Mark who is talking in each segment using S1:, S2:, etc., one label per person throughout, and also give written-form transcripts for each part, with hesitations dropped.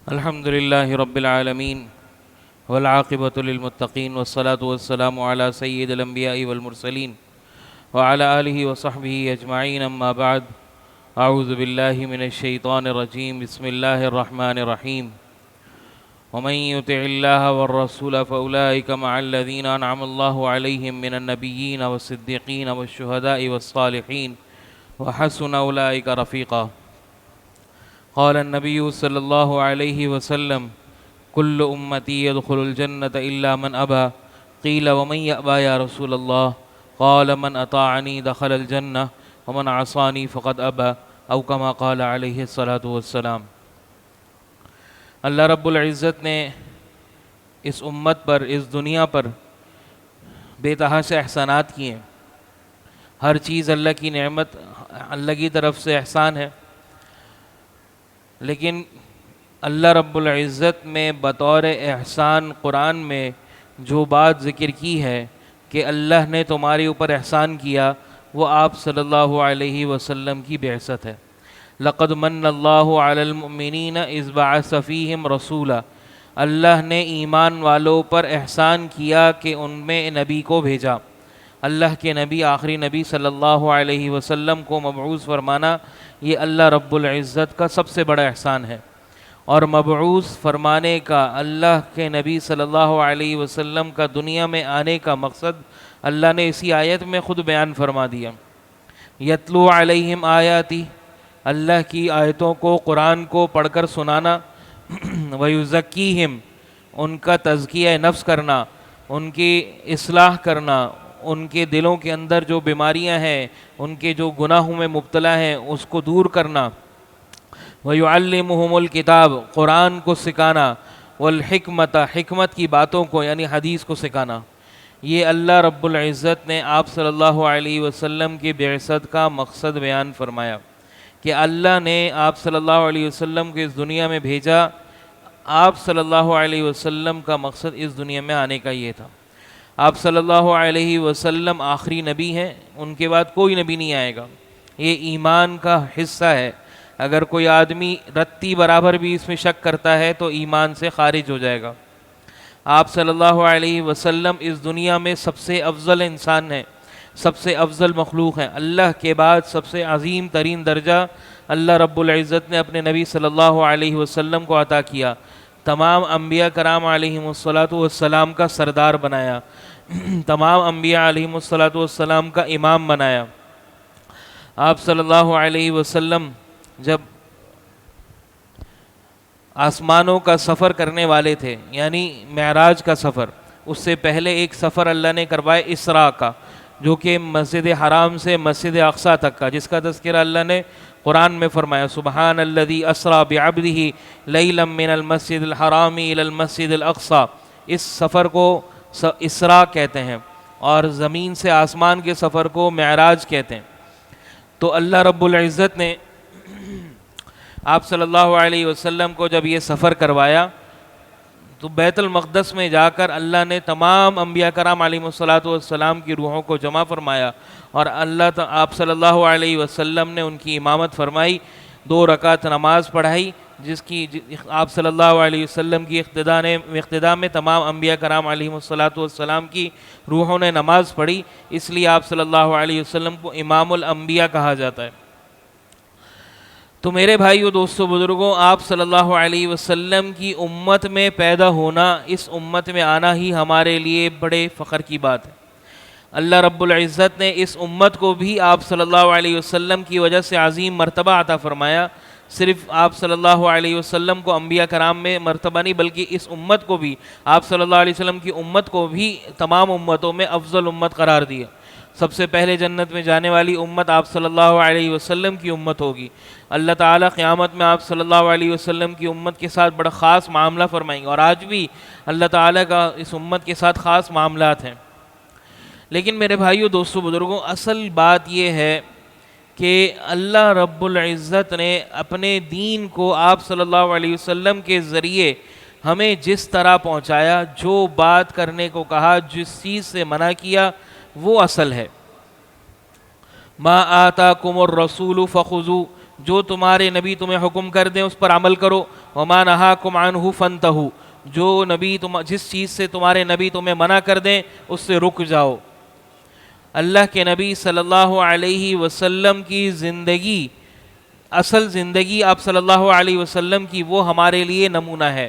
S1: الحمد لله رب العالمين والعاقبة للمتقين والصلاة والسلام على سيد الأنبياء والمرسلين وعلى آله وصحبه أجمعين أما بعد أعوذ بالله من الشيطان الرجيم بسم الله الرحمن الرحيم ومن يطع الله والرسول فأولئك مع الذين أنعم الله عليهم من النبيين والصديقين والشهداء والصالحين وحسن أولئك رفيقا قال النبي صلى الله عليه وسلم كل أمتي يدخل الجنة إلا من أبى قيل ومن يأبى يا رسول الله قال من أطاعني دخل الجنة ومن عصاني فقد أبى أو كما قال عليه الصلاة والسلام۔ اللہ رب العزت نے اس امت پر، اس دنیا پر بے تحاشا احسانات کیے ہیں۔ ہر چیز اللہ کی نعمت، اللہ کی طرف سے احسان ہے، لیکن اللہ رب العزت میں بطور احسان قرآن میں جو بات ذکر کی ہے کہ اللہ نے تمہارے اوپر احسان کیا، وہ آپ صلی اللہ علیہ وسلم کی بعثت ہے۔ لقد من اللہ علی المؤمنین اذ بعث فیہم رسولا، اللہ نے ایمان والوں پر احسان کیا کہ ان میں نبی کو بھیجا۔ اللہ کے نبی، آخری نبی صلی اللہ علیہ وسلم کو مبعوث فرمانا، یہ اللہ رب العزت کا سب سے بڑا احسان ہے۔ اور مبعوث فرمانے کا، اللہ کے نبی صلی اللہ علیہ وسلم کا دنیا میں آنے کا مقصد اللہ نے اسی آیت میں خود بیان فرما دیا۔ یتلو علیہم آیاتی، اللہ کی آیتوں کو، قرآن کو پڑھ کر سنانا، ویزکیہم، ان کا تزکیہ نفس کرنا، ان کی اصلاح کرنا، ان کے دلوں کے اندر جو بیماریاں ہیں، ان کے جو گناہوں میں مبتلا ہیں، اس کو دور کرنا، وَيُعَلِّمُهُمُ الْكِتَابَ، قرآن کو سکھانا، وَالْحِكْمَةَ، حکمت کی باتوں کو یعنی حدیث کو سکھانا۔ یہ اللہ رب العزت نے آپ صلی اللہ علیہ وسلم کی بعثت کا مقصد بیان فرمایا کہ اللہ نے آپ صلی اللہ علیہ وسلم کو اس دنیا میں بھیجا۔ آپ صلی اللہ علیہ وسلم کا مقصد اس دنیا میں آنے کا یہ تھا۔ آپ صلی اللہ علیہ وسلم آخری نبی ہیں، ان کے بعد کوئی نبی نہیں آئے گا۔ یہ ایمان کا حصہ ہے۔ اگر کوئی آدمی رتی برابر بھی اس میں شک کرتا ہے تو ایمان سے خارج ہو جائے گا۔ آپ صلی اللہ علیہ وسلم اس دنیا میں سب سے افضل انسان ہیں، سب سے افضل مخلوق ہیں۔ اللہ کے بعد سب سے عظیم ترین درجہ اللہ رب العزت نے اپنے نبی صلی اللہ علیہ وسلم کو عطا کیا۔ تمام انبیاء کرام علیہم الصلاۃ والسلام کا سردار بنایا، تمام انبیاء علیہم الصلاۃ والسلام کا امام بنایا۔ آپ صلی اللہ علیہ وسلم جب آسمانوں کا سفر کرنے والے تھے، یعنی معراج کا سفر، اس سے پہلے ایک سفر اللہ نے کروایا اسراء کا، جو کہ مسجد حرام سے مسجد اقصیٰ تک کا، جس کا تذکرہ اللہ نے قرآن میں فرمایا، سبحان الذی اسریٰ بعبدہ لیلا من المسجد الحرام الی المسجد الاقصیٰ۔ اس سفر کو اسراء کہتے ہیں، اور زمین سے آسمان کے سفر کو معراج کہتے ہیں۔ تو اللہ رب العزت نے آپ صلی اللہ علیہ وسلم کو جب یہ سفر کروایا تو بیت المقدس میں جا کر اللہ نے تمام انبیاء کرام علیہم الصلاۃ والسلام کی روحوں کو جمع فرمایا، اور آپ صلی اللہ علیہ وسلم نے ان کی امامت فرمائی، 2 رکعت نماز پڑھائی، جس کی آپ صلی اللہ علیہ وسلم کی اقتداء میں تمام انبیاء کرام علیہم الصلاۃ والسلام کی روحوں نے نماز پڑھی۔ اس لیے آپ صلی اللہ علیہ وسلم کو امام الانبیاء کہا جاتا ہے۔ تو میرے بھائیو، دوستو، بزرگوں، آپ صلی اللہ علیہ وسلم کی امت میں پیدا ہونا، اس امت میں آنا ہی ہمارے لیے بڑے فخر کی بات ہے۔ اللہ رب العزت نے اس امت کو بھی آپ صلی اللہ علیہ وسلم کی وجہ سے عظیم مرتبہ عطا فرمایا۔ صرف آپ صلی اللہ علیہ وسلم کو انبیاء کرام میں مرتبہ نہیں، بلکہ اس امت کو بھی، آپ صلی اللہ علیہ وسلم کی امت کو بھی تمام امتوں میں افضل امت قرار دیا۔ سب سے پہلے جنت میں جانے والی امت آپ صلی اللہ علیہ وسلم کی امت ہوگی۔ اللہ تعالیٰ قیامت میں آپ صلی اللہ علیہ وسلم کی امت کے ساتھ بڑا خاص معاملہ فرمائیں گے، اور آج بھی اللہ تعالیٰ کا اس امت کے ساتھ خاص معاملات ہیں۔ لیکن میرے بھائیو، دوستو، بزرگوں، اصل بات یہ ہے کہ اللہ رب العزت نے اپنے دین کو آپ صلی اللہ علیہ وسلم کے ذریعے ہمیں جس طرح پہنچایا، جو بات کرنے کو کہا، جس چیز سے منع کیا، وہ اصل ہے۔ ما آتاکم الرسول فخذوا جو تمہارے نبی تمہیں حکم کر دیں اس پر عمل کرو، وما نہاکم عنہ فانتہوا، جو نبی جس چیز سے تمہارے نبی تمہیں منع کر دیں اس سے رک جاؤ۔ اللہ کے نبی صلی اللہ علیہ وسلم کی زندگی، اصل زندگی آپ صلی اللہ علیہ وسلم کی، وہ ہمارے لیے نمونہ ہے،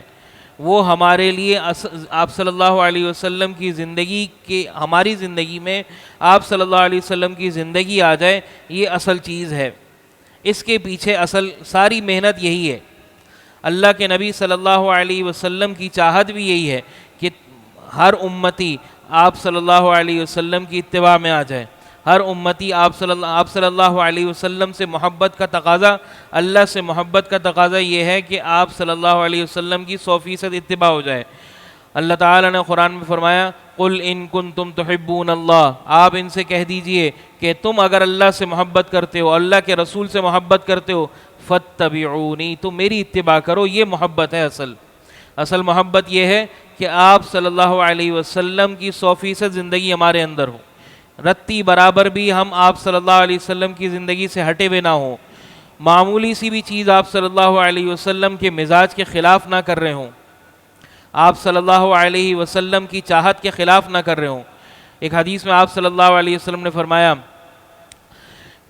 S1: وہ ہمارے لیے آپ صلی اللہ علیہ وسلم کی زندگی کے، ہماری زندگی میں آپ صلی اللہ علیہ وسلم کی زندگی آ جائے، یہ اصل چیز ہے، اس کے پیچھے اصل ساری محنت یہی ہے۔ اللہ کے نبی صلی اللہ علیہ وسلم کی چاہت بھی یہی ہے کہ ہر امتی آپ صلی اللہ علیہ وسلم کی اتباع میں آ جائے، ہر امتی آپ صلی اللہ علیہ وسلم سے محبت کا تقاضا، اللہ سے محبت کا تقاضا یہ ہے کہ آپ صلی اللہ علیہ وسلم کی 100% اتباع ہو جائے۔ اللہ تعالیٰ نے قرآن میں فرمایا قل ان کنتم تحبون اللہ، آپ ان سے کہہ دیجئے کہ تم اگر اللہ سے محبت کرتے ہو، اللہ کے رسول سے محبت کرتے ہو، فاتبعونی، تم میری اتباع کرو، یہ محبت ہے۔ اصل محبت یہ ہے کہ آپ صلی اللہ علیہ وسلم کی 100% زندگی ہمارے اندر ہو، رتی برابر بھی ہم آپ صلی اللہ علیہ وسلم کی زندگی سے ہٹے ہوئے نہ ہوں، معمولی سی بھی چیز آپ صلی اللہ علیہ وسلم کے مزاج کے خلاف نہ کر رہے ہوں، آپ صلی اللہ علیہ وسلم کی چاہت کے خلاف نہ کر رہے ہوں۔ ایک حدیث میں آپ صلی اللہ علیہ وسلم نے فرمایا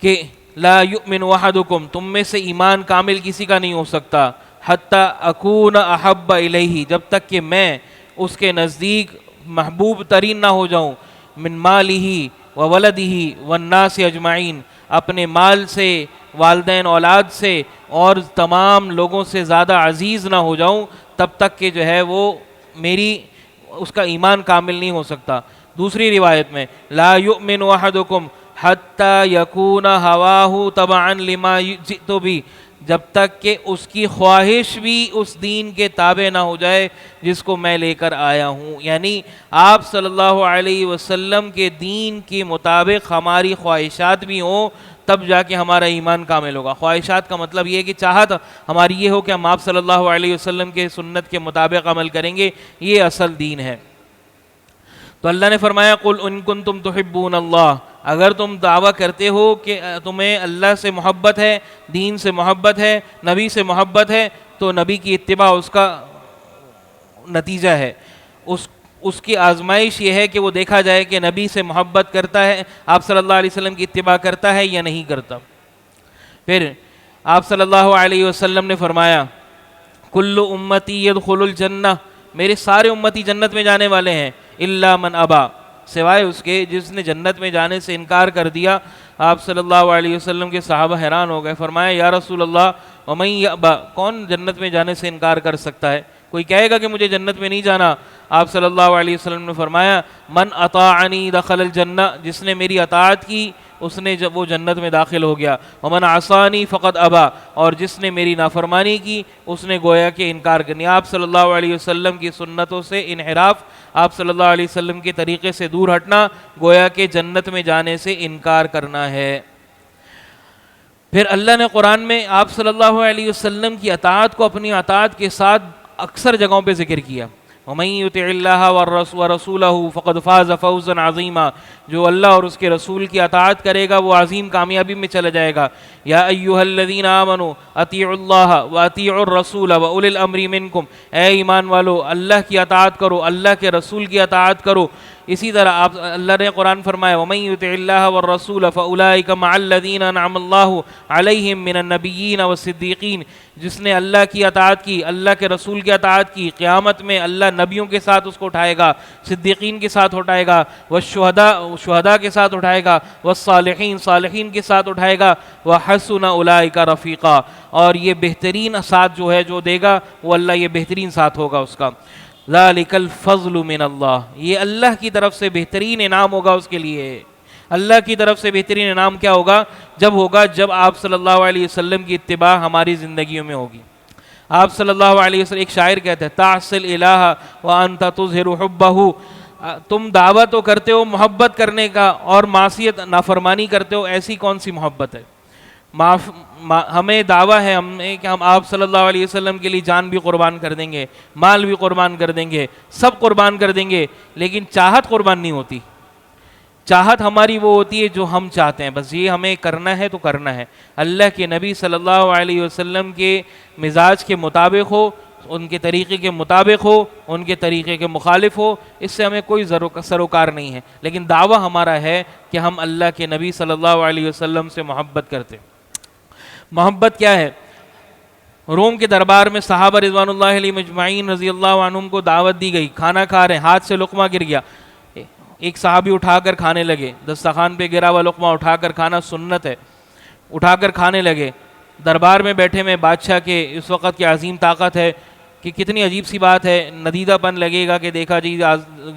S1: کہ لا یؤمن احدکم، تم میں سے ایمان کامل کسی کا نہیں ہو سکتا، حتی اکون احب الیہ، جب تک کہ میں اس کے نزدیک محبوب ترین نہ ہو جاؤں، من مالہ وولدہ والناس اجمعین، اپنے مال سے، والدین اولاد سے اور تمام لوگوں سے زیادہ عزیز نہ ہو جاؤں، تب تک کہ جو ہے وہ اس کا ایمان کامل نہیں ہو سکتا۔ دوسری روایت میں لا یؤمن احدکم حتی یکون ہواہ تبعا لما جئت بہ، جب تک کہ اس کی خواہش بھی اس دین کے تابع نہ ہو جائے جس کو میں لے کر آیا ہوں، یعنی آپ صلی اللہ علیہ وسلم کے دین کے مطابق ہماری خواہشات بھی ہوں، تب جا کے ہمارا ایمان کامل ہوگا۔ خواہشات کا مطلب یہ ہے کہ چاہت ہماری یہ ہو کہ ہم آپ صلی اللہ علیہ وسلم کے سنت کے مطابق عمل کریں گے، یہ اصل دین ہے۔ تو اللہ نے فرمایا قل ان کنتم تحبون اللہ، اگر تم دعویٰ کرتے ہو کہ تمہیں اللہ سے محبت ہے، دین سے محبت ہے، نبی سے محبت ہے، تو نبی کی اتباع اس کا نتیجہ ہے، اس کی آزمائش یہ ہے کہ وہ دیکھا جائے کہ نبی سے محبت کرتا ہے، آپ صلی اللہ علیہ وسلم کی اتباع کرتا ہے یا نہیں کرتا۔ پھر آپ صلی اللہ علیہ وسلم نے فرمایا کل امتی یدخل الجنہ، میرے سارے امتی جنت میں جانے والے ہیں، الا من ابا، سوائے اس کے جس نے جنت میں جانے سے انکار کر دیا۔ آپ صلی اللہ علیہ وسلم کے صحابہ حیران ہو گئے، فرمایا یا رسول اللہ ومن یأبا، کون جنت میں جانے سے انکار کر سکتا ہے، کوئی کہے گا کہ مجھے جنت میں نہیں جانا؟ آپ صلی اللہ علیہ وسلم نے فرمایا من اطاعنی دخل الجنہ، جس نے میری اطاعت کی اس نے وہ جنت میں داخل ہو گیا، ومن عصانی فقد ابا، اور جس نے میری نافرمانی کی اس نے گویا کہ انکار کرنی۔ آپ صلی اللہ علیہ وسلم کی سنتوں سے انحراف، آپ صلی اللہ علیہ وسلم کے طریقے سے دور ہٹنا، گویا کہ جنت میں جانے سے انکار کرنا ہے۔ پھر اللہ نے قرآن میں آپ صلی اللہ علیہ وسلم کی اطاعت کو اپنی اطاعت کے ساتھ اکثر جگہوں پہ ذکر کیا، وَمَن يُطِعِ اللَّهَ وَرَسُولَهُ فَقَدْ فَازَ فَوْزًا عَظِيمًا، جو اللہ اور اس کے رسول کی اطاعت کرے گا وہ عظیم کامیابی میں چلا جائے گا۔ یا ایھا الذین آمنوا اطیعوا اللہ واطیعوا الرسول واولی الامر منکم، اے ایمان والو اللہ کی اطاعت کرو، اللہ کے رسول کی اطاعت کرو۔ اسی طرح اللہ نے قرآن فرمایا وَمَن يُطِعِ اللَّهَ وَالرَّسُولَ فَأُولَٰئِکَ مَعَ الَّذِینَ أَنْعَمَ اللَّهُ عَلَیْہِم مِّنَ النَّبِیِّینَ وَالصِّدِّیقِین، جس نے اللہ کی اطاعت کی، اللہ کے رسول کی اطاعت کی، قیامت میں اللہ نبیوں کے ساتھ اس کو اٹھائے گا، صدیقین کے ساتھ اٹھائے گا، شہداء کے ساتھ اٹھائے گا، والصالحین، صالحین کے ساتھ اٹھائے گا، وَحَسُنَ أُولَٰئِکَ رَفِیقًا، اور یہ بہترین ساتھ جو ہے جو دے گا وہ اللہ یہ بہترین ساتھ ہوگا اس کا۔ ذَلِكَ الْفَضْلُ مِنَ اللَّهِ، یہ اللہ کی طرف سے بہترین انعام ہوگا اس کے لیے۔ اللہ کی طرف سے بہترین انعام کیا ہوگا؟ جب آپ صلی اللہ علیہ وسلم کی اتباع ہماری زندگیوں میں ہوگی۔ آپ صلی اللہ علیہ وسلم، ایک شاعر کہتے ہیں تعصِ الإلہ وأنت تظہر حبہ، تم دعویٰ تو کرتے ہو محبت کرنے کا اور معصیت نافرمانی کرتے ہو، ایسی کون سی محبت ہے؟ ہمیں دعویٰ ہے کہ ہم آپ صلی اللہ علیہ وسلم کے لیے جان بھی قربان کر دیں گے، مال بھی قربان کر دیں گے، سب قربان کر دیں گے، لیکن چاہت قربان نہیں ہوتی۔ چاہت ہماری وہ ہوتی ہے جو ہم چاہتے ہیں، بس یہ ہمیں کرنا ہے تو کرنا ہے، اللہ کے نبی صلی اللہ علیہ وسلم کے مزاج کے مطابق ہو، ان کے طریقے کے مطابق ہو، ان کے طریقے کے مخالف ہو، اس سے ہمیں کوئی سروکار نہیں ہے، لیکن دعویٰ ہمارا ہے کہ ہم اللہ کے نبی صلی اللہ علیہ وسلم سے محبت کرتے ہیں۔ محبت کیا ہے؟ روم کے دربار میں صحابہ رضوان اللہ علیہ مجمعین رضی اللہ عنہم کو دعوت دی گئی، کھانا کھا رہے ہیں، ہاتھ سے لقمہ گر گیا، ایک صحابی اٹھا کر کھانے لگے، دسترخوان پہ گرا ہوا لقمہ اٹھا کر کھانا سنت ہے، اٹھا کر کھانے لگے، دربار میں بیٹھے میں بادشاہ کے اس وقت کی عظیم طاقت ہے کہ کتنی عجیب سی بات ہے، ندیدہ پن لگے گا کہ دیکھا جی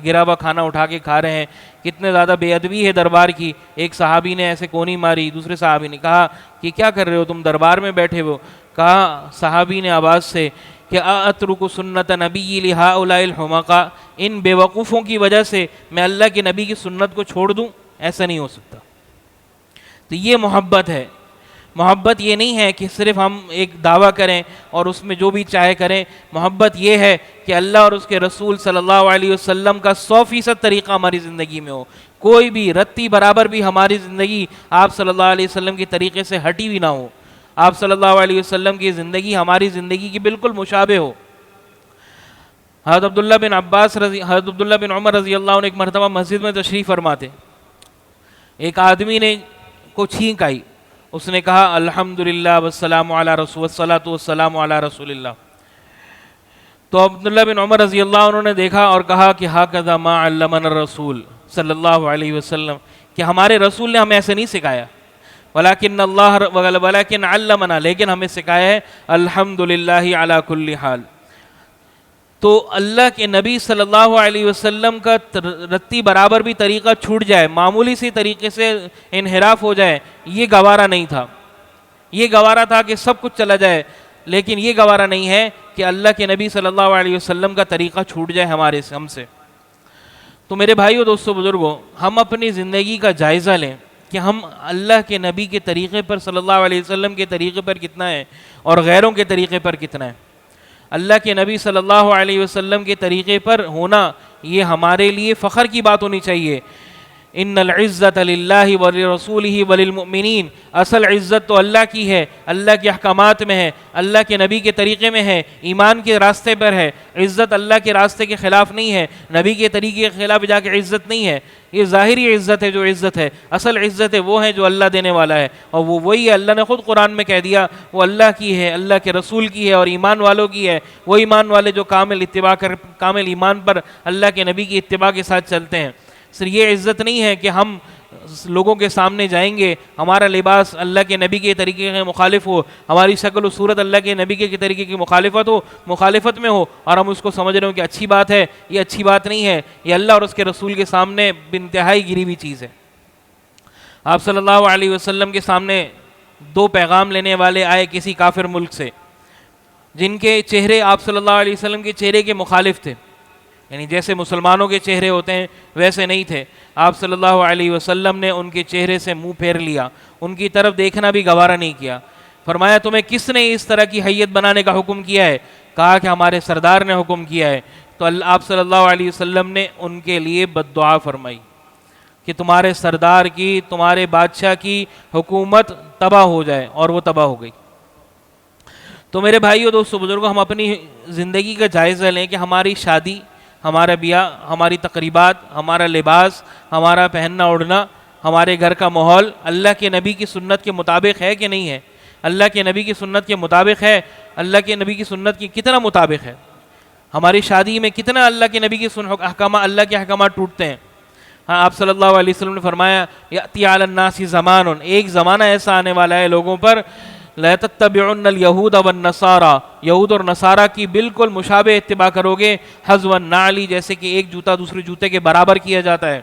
S1: گرا ہوا کھانا اٹھا کے کھا رہے ہیں، کتنے زیادہ بے ادبی ہے دربار کی۔ ایک صحابی نے ایسے کونی ماری، دوسرے صحابی نے کہا کہ کیا کر رہے ہو تم، دربار میں بیٹھے ہو؟ کہا صحابی نے آواز سے کہ اترک سنت نبی لہؤلاء الحمقاء، ان بے وقوفوں کی وجہ سے میں اللہ کے نبی کی سنت کو چھوڑ دوں؟ ایسا نہیں ہو سکتا۔ تو یہ محبت ہے۔ محبت یہ نہیں ہے کہ صرف ہم ایک دعویٰ کریں اور اس میں جو بھی چاہے کریں، محبت یہ ہے کہ اللہ اور اس کے رسول صلی اللہ علیہ وسلم کا 100% طریقہ ہماری زندگی میں ہو، کوئی بھی رتی برابر بھی ہماری زندگی آپ صلی اللہ علیہ وسلم کے طریقے سے ہٹی بھی نہ ہو، آپ صلی اللہ علیہ وسلم کی زندگی ہماری زندگی کی بالکل مشابہ ہو۔ حضرت عبداللہ بن عمر رضی اللہ عنہ ایک مرتبہ مسجد میں تشریف فرماتے، ایک آدمی نے کو چھینک آئی، اس نے کہا الحمدللہ والسلام علی رسول والصلاۃ والسلام علی رسول اللہ۔ تو عبداللہ بن عمر رضی اللہ عنہ نے دیکھا اور کہا کہ ھکذا ما علمنا الرسول صلی اللہ علیہ وسلم، کہ ہمارے رسول نے ہمیں ایسے نہیں سکھایا، ولیکن علمنا، لیکن ہمیں سکھایا ہے الحمدللہ علی کل حال۔ تو اللہ کے نبی صلی اللہ علیہ وسلم کا رتی برابر بھی طریقہ چھوٹ جائے، معمولی سی طریقے سے انحراف ہو جائے، یہ گوارا نہیں تھا۔ یہ گوارا تھا کہ سب کچھ چلا جائے، لیکن یہ گوارا نہیں ہے کہ اللہ کے نبی صلی اللہ علیہ وسلم کا طریقہ چھوٹ جائے ہم سے۔ تو میرے بھائیو، دوستو، بزرگوں، ہم اپنی زندگی کا جائزہ لیں کہ ہم اللہ کے نبی کے طریقے پر صلی اللہ علیہ وسلم کے طریقے پر کتنا ہے اور غیروں کے طریقے پر کتنا ہے۔ اللہ کے نبی صلی اللہ علیہ وسلم کے طریقے پر ہونا یہ ہمارے لیے فخر کی بات ہونی چاہیے۔ ان العزت للہ ولرسولہ وللمؤمنین، اصل عزت تو اللہ کی ہے، اللہ کے احکامات میں ہے، اللہ کے نبی کے طریقے میں ہے، ایمان کے راستے پر ہے۔ عزت اللہ کے راستے کے خلاف نہیں ہے، نبی کے طریقے کے خلاف جا کے عزت نہیں ہے، یہ ظاہری عزت ہے جو عزت ہے، اصل عزت ہے وہ ہے جو اللہ دینے والا ہے، اور وہ وہی ہے، اللہ نے خود قرآن میں کہہ دیا وہ اللہ کی ہے، اللہ کے رسول کی ہے اور ایمان والوں کی ہے، وہ ایمان والے جو کامل ایمان پر اللہ کے نبی کی اتباع کے ساتھ چلتے ہیں۔ صرف یہ عزت نہیں ہے کہ ہم لوگوں کے سامنے جائیں گے، ہمارا لباس اللہ کے نبی کے طریقے کے مخالف ہو، ہماری شکل و صورت اللہ کے نبی کے طریقے کی مخالفت میں ہو، اور ہم اس کو سمجھ رہے ہوں کہ اچھی بات ہے، یہ اچھی بات نہیں ہے، یہ اللہ اور اس کے رسول کے سامنے بانتہائی گری ہوئی چیز ہے۔ آپ صلی اللہ علیہ وسلم کے سامنے 2 پیغام لینے والے آئے کسی کافر ملک سے، جن کے چہرے آپ صلی اللہ علیہ وسلم کے چہرے کے مخالف تھے، یعنی جیسے مسلمانوں کے چہرے ہوتے ہیں ویسے نہیں تھے۔ آپ صلی اللہ علیہ وسلم نے ان کے چہرے سے منہ پھیر لیا، ان کی طرف دیکھنا بھی گوارا نہیں کیا۔ فرمایا تمہیں کس نے اس طرح کی حیت بنانے کا حکم کیا ہے؟ کہا کہ ہمارے سردار نے حکم کیا ہے۔ تو آپ صلی اللہ علیہ وسلم نے ان کے لیے بد دعا فرمائی کہ تمہارے سردار کی، تمہارے بادشاہ کی حکومت تباہ ہو جائے، اور وہ تباہ ہو گئی۔ تو میرے بھائیو، دوستو، بزرگوں، ہم اپنی زندگی کا جائزہ لیں کہ ہماری شادی، ہمارا بیاہ، ہماری تقریبات، ہمارا لباس، ہمارا پہننا اوڑھنا، ہمارے گھر کا ماحول اللہ کے نبی کی سنت کے مطابق ہے کہ نہیں ہے؟ اللہ کے نبی کی سنت کے مطابق ہے؟ اللہ کے نبی کی سنت کی کتنا مطابق ہے؟ ہماری شادی میں کتنا اللہ کے نبی کی احکامات، اللہ کے احکامات ٹوٹتے ہیں؟ ہاں، آپ صلی اللہ علیہ وسلم نے فرمایا یأتی علی الناس زمان، ایک زمانہ ایسا آنے والا ہے لوگوں پر، لا تتبعن اليہود والنصارى، یہود اور نصارہ کی بالکل مشابہ اتباع کرو گے، حذو النعل، جیسے کہ ایک جوتا دوسرے جوتے کے برابر کیا جاتا ہے۔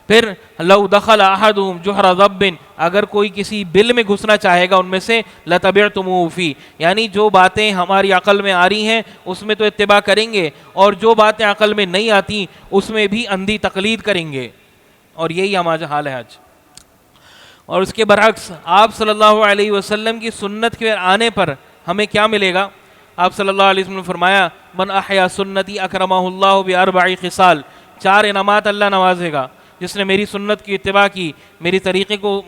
S1: پھر لو دخل احدهم جحر ضب، اگر کوئی کسی بل میں گھسنا چاہے گا ان میں سے، لتبعتموه فی، یعنی جو باتیں ہماری عقل میں آ رہی ہیں اس میں تو اتباع کریں گے، اور جو باتیں عقل میں نہیں آتی اس میں بھی اندھی تقلید کریں گے، اور یہی ہمارا حال ہے آج۔ اور اس کے برعکس آپ صلی اللہ علیہ وسلم کی سنت کے آنے پر ہمیں کیا ملے گا؟ آپ صلی اللہ علیہ وسلم نے فرمایا من احیا سنتی اکرمہ اللہ باربع خصال، 4 انعامات اللہ نوازے گا۔ جس نے میری سنت کی اتباع کی، میری طریقے کو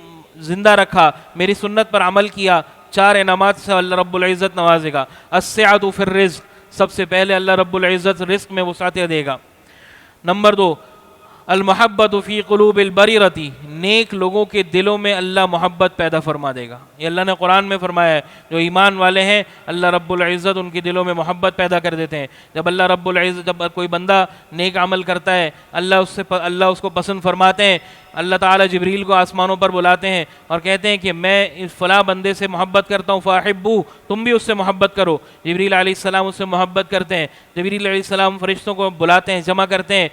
S1: زندہ رکھا، میری سنت پر عمل کیا، 4 انعامات سے اللہ رب العزت نوازے گا۔ السعۃ فی الرزق، سب سے پہلے اللہ رب العزت رزق میں وسعت دے گا۔ نمبر 2، المحبت فی قلوب البریرۃ، نیک لوگوں کے دلوں میں اللہ محبت پیدا فرما دے گا۔ یہ اللہ نے قرآن میں فرمایا ہے، جو ایمان والے ہیں اللہ رب العزت ان کے دلوں میں محبت پیدا کر دیتے ہیں۔ جب اللہ رب العزت، جب کوئی بندہ نیک عمل کرتا ہے اللہ اس کو پسند فرماتے ہیں۔ اللہ تعالیٰ جبریل کو آسمانوں پر بلاتے ہیں اور کہتے ہیں کہ میں اس فلاں بندے سے محبت کرتا ہوں، فاحبوہ، تم بھی اس سے محبت کرو۔ جبریل علیہ السلام اس سے محبت کرتے ہیں، جبریل علیہ السلام فرشتوں کو بلاتے ہیں، جمع کرتے ہیں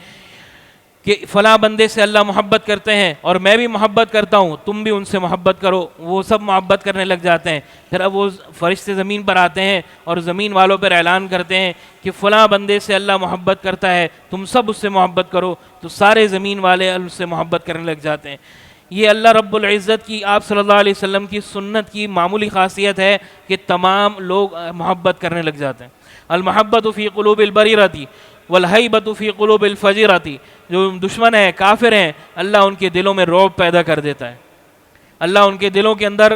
S1: کہ فلاں بندے سے اللہ محبت کرتے ہیں اور میں بھی محبت کرتا ہوں، تم بھی ان سے محبت کرو۔ وہ سب محبت کرنے لگ جاتے ہیں۔ پھر اب وہ فرشتے زمین پر آتے ہیں اور زمین والوں پر اعلان کرتے ہیں کہ فلاں بندے سے اللہ محبت کرتا ہے، تم سب اس سے محبت کرو، تو سارے زمین والے اس سے محبت کرنے لگ جاتے ہیں۔ یہ اللہ رب العزت کی، آپ صلی اللہ علیہ وسلم کی سنت کی معمولی خاصیت ہے کہ تمام لوگ محبت کرنے لگ جاتے ہیں۔ المحبت فی قلوب البریرۃ والہیبۃ فی قلوب الفجرۃ، جو دشمن ہیں، کافر ہیں، اللہ ان کے دلوں میں رعب پیدا کر دیتا ہے۔ اللہ ان کے دلوں کے اندر،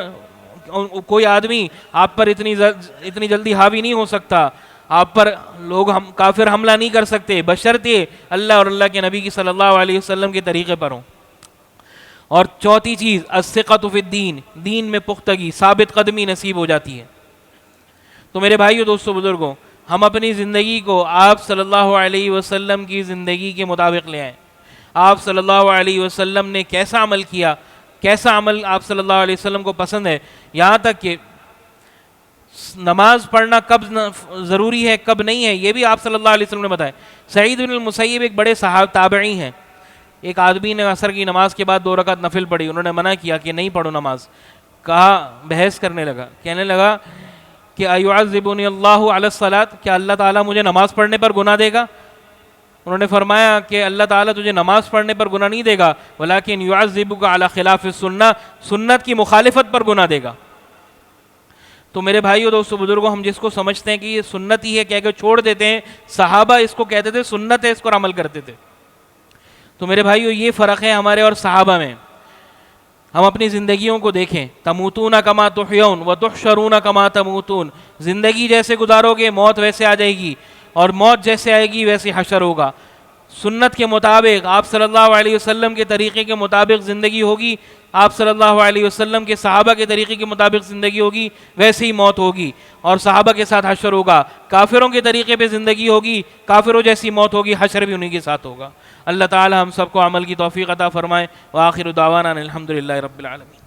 S1: کوئی آدمی آپ پر اتنی جلدی حاوی نہیں ہو سکتا، آپ پر لوگ کافر حملہ نہیں کر سکتے، بشرطے اللہ اور اللہ کے نبی کی صلی اللہ علیہ وسلم کے طریقے پر ہوں۔ اور چوتھی چیز، الثقۃ فی الدین، دین میں پختگی، ثابت قدمی نصیب ہو جاتی ہے۔ تو میرے بھائیو، دوستو، بزرگوں، ہم اپنی زندگی کو آپ صلی اللہ علیہ وسلم کی زندگی کے مطابق لے آئیں۔ آپ صلی اللہ علیہ وسلم نے کیسا عمل کیا، کیسا عمل آپ صلی اللہ علیہ وسلم کو پسند ہے، یہاں تک کہ نماز پڑھنا کب ضروری ہے کب نہیں ہے، یہ بھی آپ صلی اللہ علیہ وسلم نے بتایا۔ سعید بن المسیب ایک بڑے تابعی ہیں۔ ایک آدمی نے عصر کی نماز کے بعد 2 رکعت نفل پڑھی، انہوں نے منع کیا کہ نہیں پڑھو نماز، بحث کرنے لگا، کہنے لگا کہ ایعذبنی اللہ علی الصلاۃ، کیا اللہ تعالیٰ مجھے نماز پڑھنے پر گناہ دے گا؟ انہوں نے فرمایا کہ اللہ تعالیٰ تجھے نماز پڑھنے پر گناہ نہیں دے گا، ولیکن یعذبک علی خلاف السنہ، سنت کی مخالفت پر گناہ دے گا۔ تو میرے بھائیو، دوستو، بزرگوں، ہم جس کو سمجھتے ہیں کہ یہ سنت ہی ہے، کہہ کے چھوڑ دیتے ہیں، صحابہ اس کو کہتے تھے سنت ہے، اس پر عمل کرتے تھے۔ تو میرے بھائیو، یہ فرق ہے ہمارے اور صحابہ میں۔ ہم اپنی زندگیوں کو دیکھیں، تموتون کما تحیون وتحشرون کما تموتون، زندگی جیسے گزارو گے موت ویسے آ جائے گی، اور موت جیسے آئے گی ویسے حشر ہوگا۔ سنت کے مطابق، آپ صلی اللہ علیہ وسلم کے طریقے کے مطابق زندگی ہوگی، آپ صلی اللہ علیہ وسلم کے صحابہ کے طریقے کے مطابق زندگی ہوگی، ویسے ہی موت ہوگی اور صحابہ کے ساتھ حشر ہوگا۔ کافروں کے طریقے پہ زندگی ہوگی، کافروں جیسی موت ہوگی، حشر بھی انہی کے ساتھ ہوگا۔ اللہ تعالی ہم سب کو عمل کی توفیق عطا فرمائے۔ وآخر دعوانا الحمدللہ رب العالمین۔